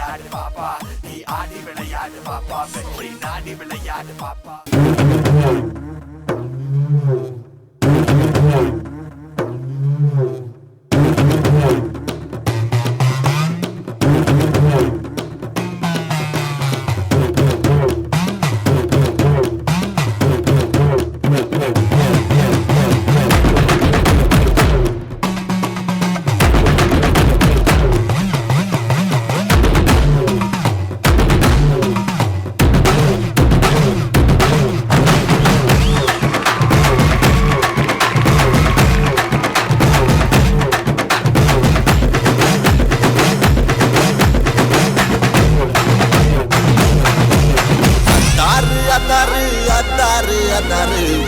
விளையாடு பாப்பா, நீ ஆடி விளையாடு பாப்பா, வெற்றி நாடி விளையாடு பாப்பா.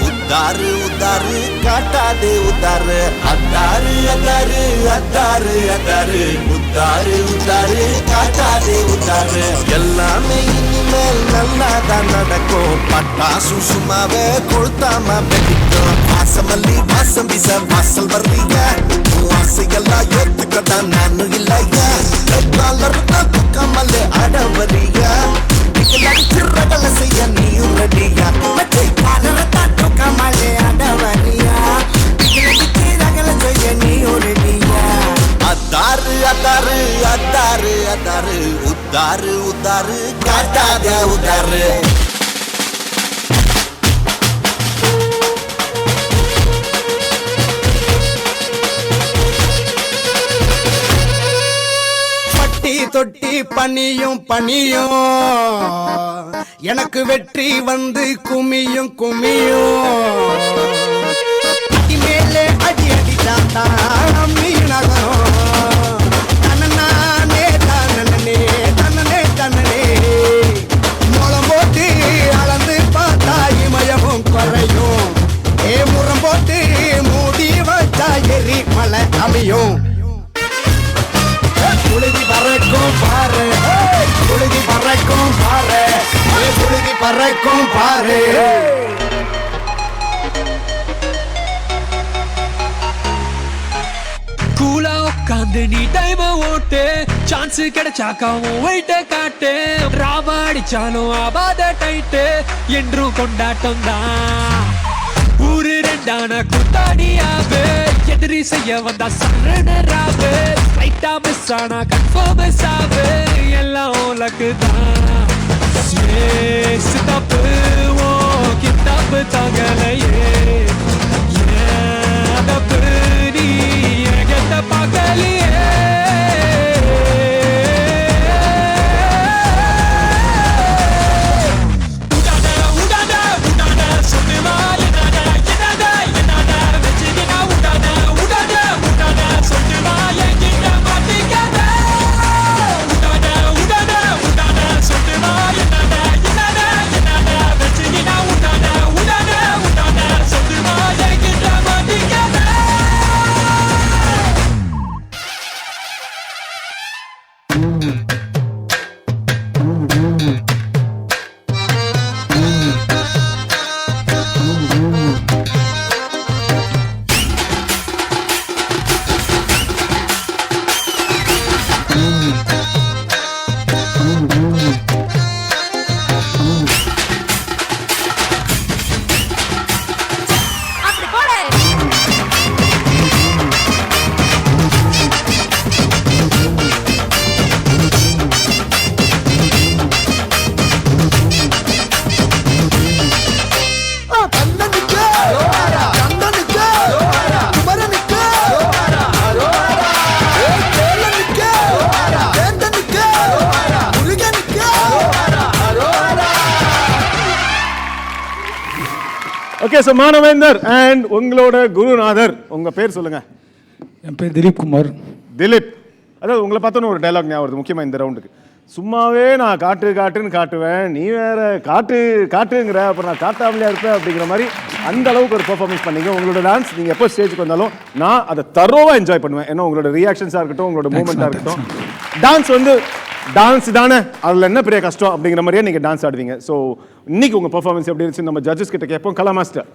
உத்தாரு உத்தாரு காட்டாதே உத்தாரு அத்தாரு அத்தாரு அத்தாரு அத்தாரு உத்தாரு உத்தாரு காட்டாதே உத்தாரு எல்லாமே இனிமேல் நல்லாதான் நடக்கும் பட்டாசு சும்மாவே கொளுத்தாம வெடிக்கும் வாசமல்லி வாசம் வீச வாசல் வர்றீங்க வாசையெல்லாம் ஏத்துக்கதான் நானும் இல்லையா கமல்ல அடவரியா சிறகல செய்ய நீயும் ரெடியா கமலே அடவரியா சிறகல செய்ய நீயும் ரெடியா அத்தாரு அத்தாரு அத்தாரு அத்தாரு உத்தாரு உத்தாரு காட்டாத உத்தாரு தொட்டி பனியும் பனியும் எனக்கு வெற்றி வந்து குமியும் குமியும் அடி மேலே அடி அடிதான் மீனகம் தன்னே தன்னே தன்னே தன்னே மூலம் போட்டு அளந்து பார்த்தா இமயமும் குறையும் முறம் போட்டு மூடி வச்சா எரி மலை அமையும் புழுதி பறக்கும் பாரு புழுதி பறக்கும் பாரு புழுதி பறக்கும் பாரு கூலா உட்காந்து நீ டைம் ஓட்டு சான்ஸ் கிடைச்சாக்காவும் வெயிட்ட காட்டு ராவா அடிச்சாலும் ஆபாத டைட்டு என்றும் கொண்டாட்டம் தான் ஊரு ரெண்டான கூத்தாடியாவே எதிரி செய்ய வந்தா சரணராவே லைட்டா மிஸ் ஆனா கன்ஃபார்ம் ஆவே எல்லாம் உலக்கு தான் தப்பு ஓ கித்தாப்பு தாங்கலையே தப்பு நீ என்கிட்ட பார்க்கலையே ஓகே, ஸோ மானவேந்தர் அண்ட் உங்களோட குருநாதர், உங்கள் பேர் சொல்லுங்கள். என் பேர் திலீப் குமார். திலீப், அதாவது உங்களை பார்த்தோன்னு ஒரு டைலாக் ஞாபகம் வருது முக்கியமாக இந்த ரவுண்டுக்கு. சும்மாவே நான் காட்டுன்னு காட்டுவேன், நீ வேற காட்டுங்கிற, அப்புறம் நான் காட்டாமலே இருப்பேன் அப்படிங்கிற மாதிரி அந்த அளவுக்கு ஒரு பெர்ஃபார்மன்ஸ் பண்ணீங்க. உங்களோட டான்ஸ் நீங்கள் எப்போ ஸ்டேஜுக்கு வந்தாலும் நான் அதை தரோவாக என்ஜாய் பண்ணுவேன். ஏன்னா உங்களோட ரியாக்ஷன்ஸாக இருக்கட்டும், உங்களோட மூமெண்ட்டாக இருக்கட்டும், டான்ஸ் தானே, அதில் என்ன பெரிய கஷ்டம் அப்படிங்கிற மாதிரியே நீங்கள் டான்ஸ் ஆடுவீங்க. ஸோ இன்னைக்கு உங்கள் பெர்ஃபார்மன்ஸ் எப்படி இருந்துச்சு நம்ம ஜட்ஜஸ் கிட்ட கேட்போம். கலா மாஸ்டர்.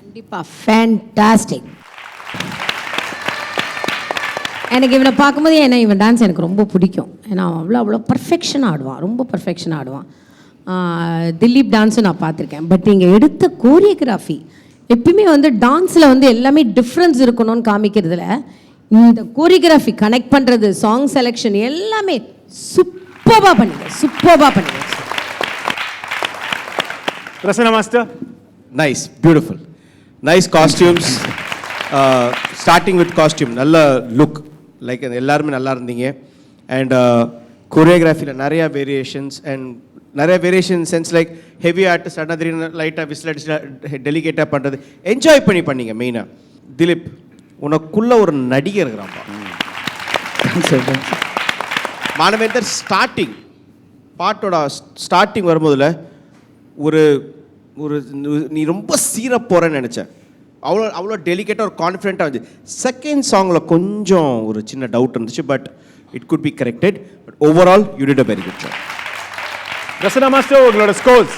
கண்டிப்பாக ஃபேண்டாஸ்டிக். எனக்கு இவனை பார்க்கும்போது ஏன்னா இவன் டான்ஸ் எனக்கு ரொம்ப பிடிக்கும். ஏன்னா அவ்வளோ பர்ஃபெக்ஷனாக ஆடுவான், ரொம்ப பர்ஃபெக்ஷனாக ஆடுவான். திலீப் டான்ஸும் நான் பார்த்துருக்கேன். பட் இங்கே எடுத்த கோரியோகிராஃபி எப்பயுமே வந்து டான்ஸில் வந்து எல்லாமே டிஃப்ரென்ஸ் இருக்கணும்னு காமிக்கிறதுல இந்த கோரியோகிராஃபி கனெக்ட் பண்ணுறது, சாங் செலெக்ஷன் எல்லாமே சூப்பராக பண்ணிங்க. Prasanna master. Nice, beautiful. Nice costumes. Starting with costume, நல்ல லுக், லைக் எல்லாருமே நல்லா இருந்தீங்க. அண்ட் கோரியோகிராஃபியில் நிறையா வேரியேஷன்ஸ் அண்ட் நிறைய variation sense like heavy artist திடீர்னு லைட்டாக விசில் அடிச்சு டெலிகேட்டாக பண்ணுறது என்ஜாய் பண்ணீங்க. மெயினாக திலீப், உனக்குள்ள ஒரு நடிகர் இருக்கிறான்ப்பா. மானவேந்தர் ஸ்டார்டிங் பாட்டோட ஸ்டார்டிங் வரும்போதில் ஒரு ஒரு நீ ரொம்ப சீர போகிறேன்னு நினச்சேன். அவ்வளோ டெலிகேட்டாக ஒரு கான்ஃபிடென்ட்டாக இருந்துச்சு. செகண்ட் சாங்கில் கொஞ்சம் ஒரு சின்ன டவுட் இருந்துச்சு, but it could be corrected. But overall you did a very good job. Prasanna master, உங்களோட ஸ்கோர்ஸ்.